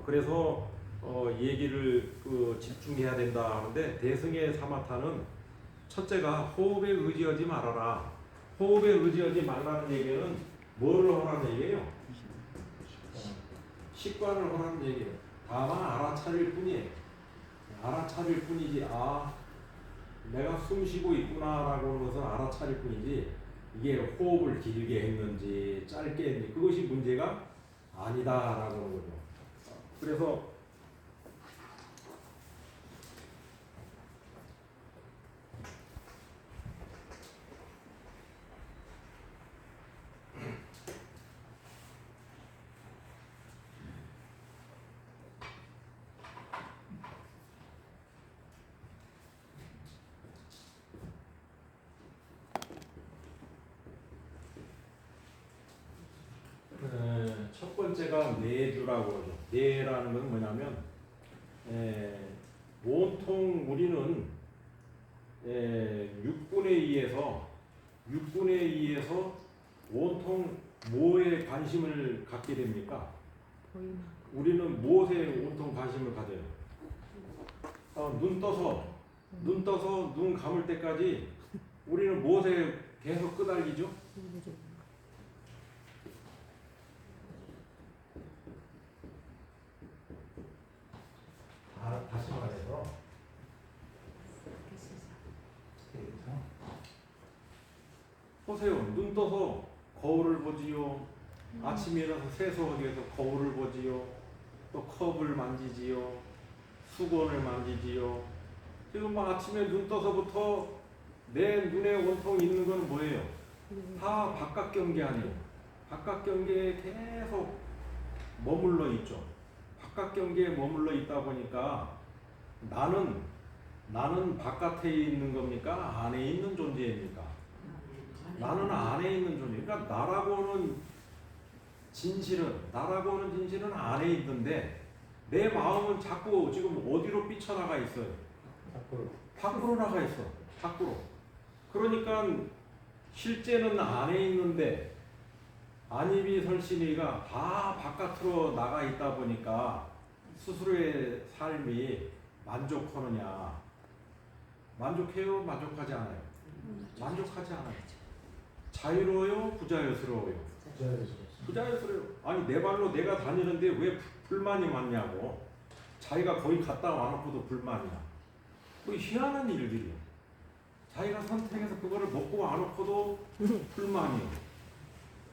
그래서 얘기를 집중해야 된다 하는데 대승의 사마타는 첫째가 호흡에 의지하지 말아라. 호흡에 의지하지 말라는 얘기는 뭐를 하라는 얘기예요? 식관을 하라는 얘기예요. 다만 알아차릴 뿐이에요. 알아차릴 뿐이지 내가 숨 쉬고 있구나라고 하는 것은 알아차릴 뿐이지 이게 호흡을 길게 했는지 짧게 했는지 그것이 문제가 아니다라고 하는 거죠. 그래서 첫 번째가 내주라고 하죠. 내라는 건 뭐냐면 온통 우리는 육군에 의해서 온통 뭐에 관심을 갖게 됩니까? 우리는 무엇에 온통 관심을 가져요? 눈 떠서 눈 감을 때까지 우리는 무엇에 계속 끄달리죠? 다시 말해서 보세요. 눈 떠서 거울을 보지요. 아침에 일어나서 세수하기 위해서 거울을 보지요. 또 컵을 만지지요. 수건을 만지지요. 지금 뭐 아침에 눈 떠서부터 내 눈에 온통 있는 건 뭐예요? 다 바깥 경계 아니에요. 바깥 경계에 계속 머물러 있죠. 바깥 경계에 머물러 있다 보니까 나는 바깥에 있는 겁니까? 안에 있는 존재입니까? 나는 안에 있는 존재. 그러니까 나라고 하는 진실은 안에 있는데 내 마음은 자꾸 지금 어디로 삐쳐나가 있어요? 밖으로 나가 있어. 밖으로. 그러니까 실제는 안에 있는데 안입이 설신이가 다 바깥으로 나가 있다 보니까 스스로의 삶이 만족하느냐? 만족해요? 만족하지 않아요? 만족하지 않아요. 자유로워요? 부자유스러워요? 부자유스러워요. 아니 내 발로 내가 다니는데 왜 불만이 많냐고. 자기가 거기 갔다 와놓고도 불만이야. 그 희한한 일들이야. 자기가 선택해서 그거를 먹고 와놓고도 불만이야.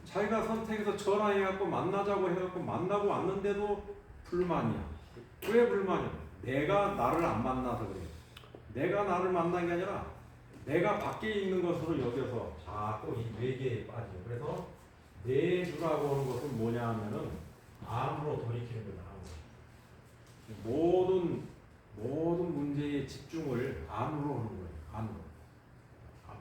자기가 선택해서 전화해갖고 만나자고 해갖고 만나고 왔는데도 불만이야. 왜 불만이야? 내가 나를 안 만나서 그래. 내가 나를 만난 게 아니라 내가 밖에 있는 것으로 여겨서 자꾸 이 뇌계에 빠져. 그래서 내주라고 하는 것은 뭐냐 하면은 암으로 돌이키는 거다. 모든 문제의 집중을 암으로 하는 거예요. 암으로. 암.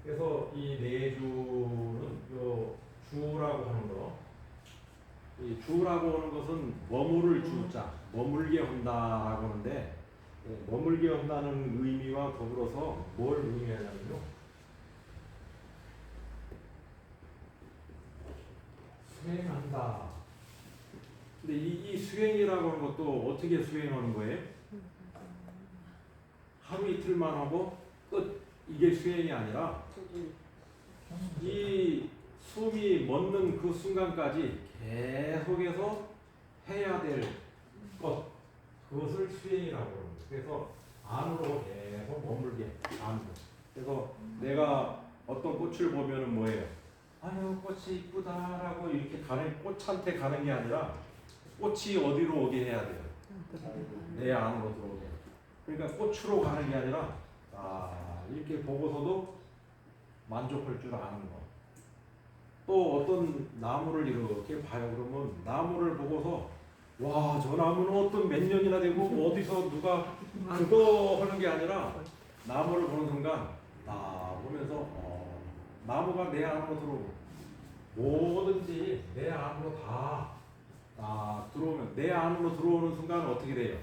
그래서 이 내주는 요 주라고 하는 거. 이 주라고 하는 것은 머무를 주자, 머물게 한다라고 하는데 머물게 한다는 의미와 더불어서 뭘 의미하냐면요. 수행한다. 근데 이 수행이라고 하는 것도 어떻게 수행하는 거예요? 하루 이틀만 하고 끝. 이게 수행이 아니라 이 숨이 멎는 그 순간까지 계속해서 해야 될 것, 그것을 수행이라고 합니다. 그래서 안으로 계속 머물게, 안으로. 그래서 내가 어떤 꽃을 보면은 뭐예요? 아유 꽃이 이쁘다라고 이렇게 가는, 꽃한테 가는 게 아니라 꽃이 어디로 오게 해야 돼요? 내 안으로 들어오게. 그러니까 꽃으로 가는 게 아니라 이렇게 보고서도 만족할 줄 아는 거. 또 어떤 나무를 이렇게 봐요. 그러면 나무를 보고서 와, 저 나무는 어떤 몇 년이나 되고 어디서 누가 그거 하는 게 아니라 나무를 보는 순간 보면서 나무가 내 안으로 들어오고 뭐든지 내 안으로 다 들어오면 내 안으로 들어오는 순간 어떻게 돼요?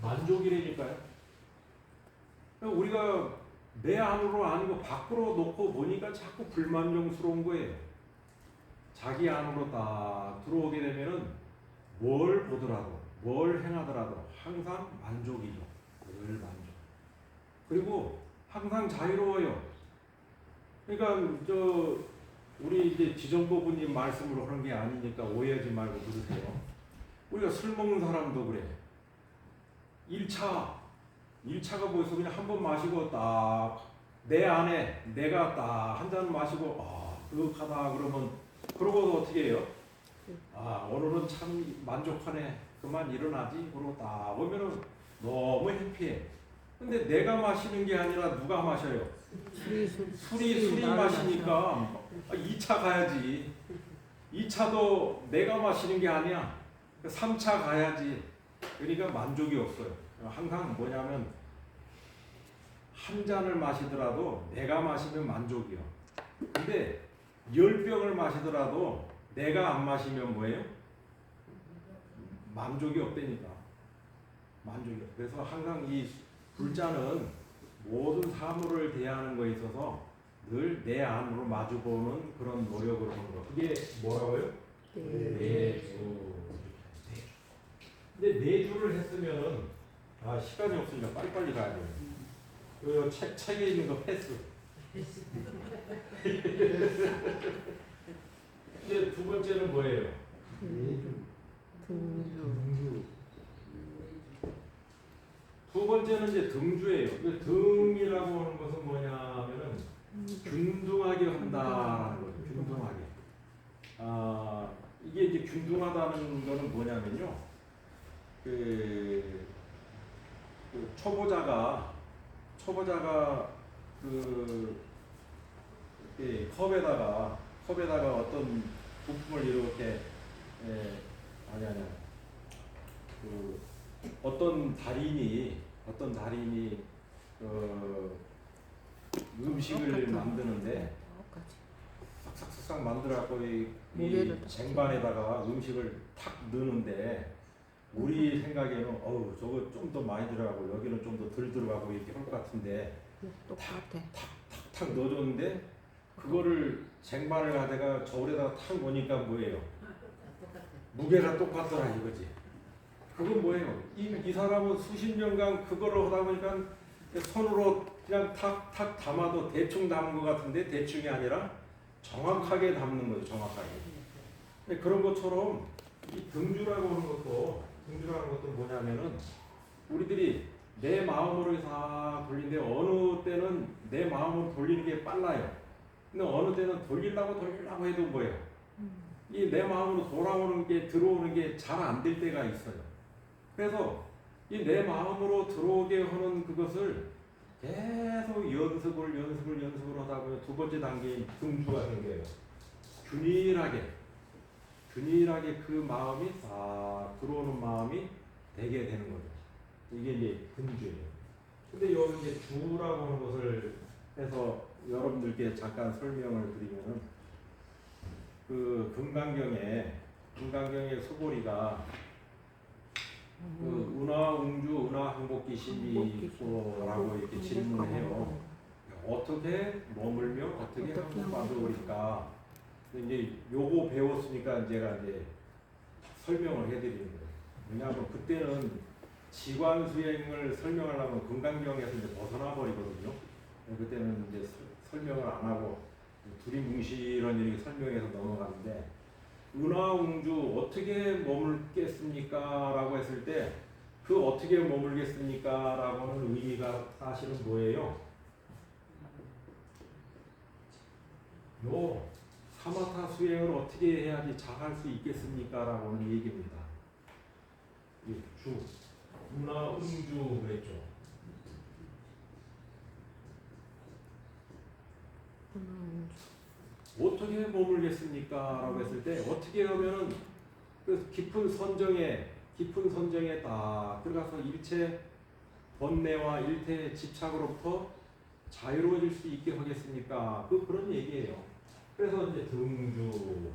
만족이라니까요. 우리가 내 안으로 아니고 밖으로 놓고 보니까 자꾸 불만족스러운 거예요. 자기 안으로 딱 들어오게 되면은 뭘 보더라도 뭘 행하더라도 항상 만족이죠. 늘 만족. 그리고 항상 자유로워요. 그러니까 우리 이제 지정보부님 말씀으로 하는 게 아니니까 오해하지 말고 들으세요. 우리가 술 먹는 사람도 그래. 1차가 뭐였어? 그냥 한 번 마시고 딱 내 안에 내가 딱 한 잔 마시고 그윽하다 그러면 그러고도 어떻게 해요? 오늘은 참 만족하네. 그만 일어나지. 그러고 딱 보면은 너무 해피해. 근데 내가 마시는 게 아니라 누가 마셔요? 술이 마시니까 2차 가야지. 2차도 내가 마시는 게 아니야. 3차 가야지. 그러니까 만족이 없어요. 항상 뭐냐면 한 잔을 마시더라도 내가 마시면 만족이요. 근데 10병을 마시더라도 내가 안 마시면 뭐예요? 만족이 없다니까. 만족이. 그래서 항상 이 불자는 모든 사물을 대하는 거에 있어서 늘 내 안으로 마주보는 그런 노력을 하는 거. 그게 뭐라고요? 내주. 근데 내주를 했으면은 시간이 없으니까 빨리빨리 가야 돼요. 그 책에 있는 거 패스. 이제 두 번째는 뭐예요? 등주. 두 번째는 이제 등주예요. 그 등이라고 하는 것은 뭐냐면은 균등하게 한다라는 거예요. 균등하게. 이게 이제 균등하다는 거는 뭐냐면요. 그 초보자가 이렇게 컵에다가 어떤 부품을 이렇게 어떤 달인이 음식을 만드는데 싹싹싹 만들어갖고 이 쟁반에다가 음식을 탁 넣는데 우리 생각에는 저거 좀 더 많이 들어가고 여기는 좀 더 덜 들어가고 이렇게 할 것 같은데 탁 넣어줬는데 그거를 쟁반을 가다가 저울에다가 탁 놓으니까 뭐예요? 무게가 똑같더라 이거지. 그건 뭐예요? 이 사람은 수십 년간 그거를 하다 보니까 손으로 그냥 탁탁 담아도 대충 담은 것 같은데 대충이 아니라 정확하게 담는 거죠. 정확하게. 근데 그런 것처럼 이 등주라고 하는 것도 뭐냐면은 우리들이 내 마음으로 다 돌리는데 어느 때는 내 마음으로 돌리는 게 빨라요. 근데 어느 때는 돌리려고 해도 뭐예요? 이 내 마음으로 돌아오는 게 들어오는 게 잘 안 될 때가 있어요. 그래서 이 내 마음으로 들어오게 하는 그것을 계속 연습을 하다 보면 두 번째 단계인 등주가 생겨요. 균일하게 그 마음이 다 들어오는 마음이 되게 되는 거죠. 이게 이제 등주예요. 근데 여기 이제 주라고 하는 것을 해서 여러분들께 잠깐 설명을 드리면은 그 금강경의 소고리가 그 은하웅주 은하항복기 신비소라고 이렇게 질문을 해요. 어떻게 머물며 어떻게 항복받으리까? 이제 요거 배웠으니까 제가 이제 설명을 해드리는 거예요. 왜냐하면 그때는 지관 수행을 설명하려면 금강경에서 이제 벗어나 버리거든요. 그때는 이제 설명을 안 하고 두리뭉실한 설명해서 넘어가는데 은하웅주 어떻게 머물겠습니까? 라고 했을 때 그 어떻게 머물겠습니까? 라고 하는 의미가 사실은 뭐예요? 요 사마타 수행을 어떻게 해야지 잘할 수 있겠습니까? 라고 하는 얘기입니다. 이 주, 은하웅주 그랬죠. 어떻게 머물겠습니까? 라고 했을 때 어떻게 하면은 그 깊은 선정에 딱 들어가서 일체 번뇌와 일체 집착으로부터 자유로워질 수 있게 하겠습니까? 그런 얘기예요. 그래서 이제 등주.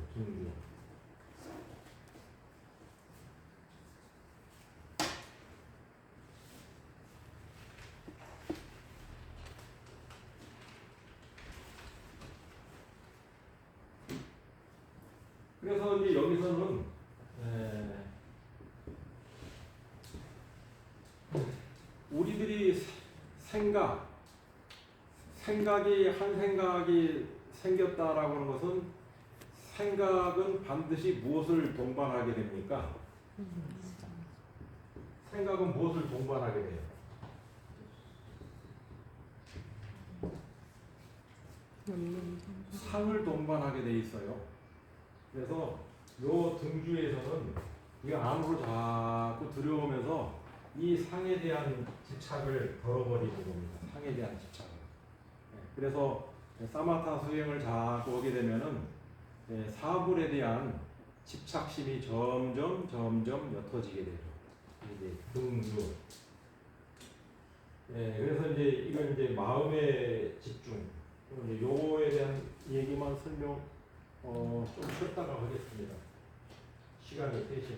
그래서 이제 여기서는 우리들이 한 생각이 생겼다라고 하는 것은 생각은 반드시 무엇을 동반하게 됩니까? 생각은 무엇을 동반하게 돼요? 상을 동반하게 돼 있어요. 그래서 요 등주에서는 이 안으로 자꾸 들여오면서 이 상에 대한 집착을 덜어버리는 겁니다. 상에 대한 집착을. 그래서 사마타 수행을 자꾸 하게 되면은 사물에 대한 집착심이 점점 옅어지게 되죠. 이제 등주. 그래서 이제 이건 이제 마음의 집중. 이제 요거에 대한 얘기만 설명 좀 쉬었다가 하겠습니다. 시간이 되신.